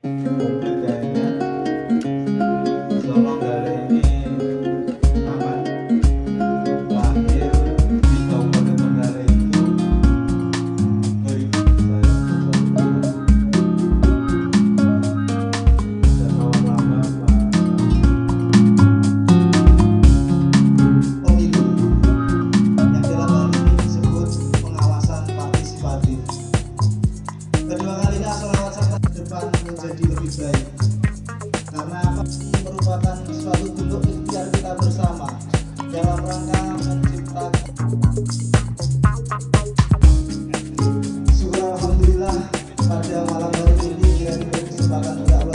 komplit kayaknya. Solo Gale ini aman lahir di Kabupaten Trenggalek itu 2000 dan kawan lama Pak. Pemilu yang dalam hal ini disebut pengawasan partisipatif. Kedua kalinya pengawasan ke depan menjadi lebih baik karena merupakan suatu bentuk ikhtiar kita bersama dalam rangka menciptakan. Syukur alhamdulillah pada malam hari ini kita diberi kesempatan oleh Allah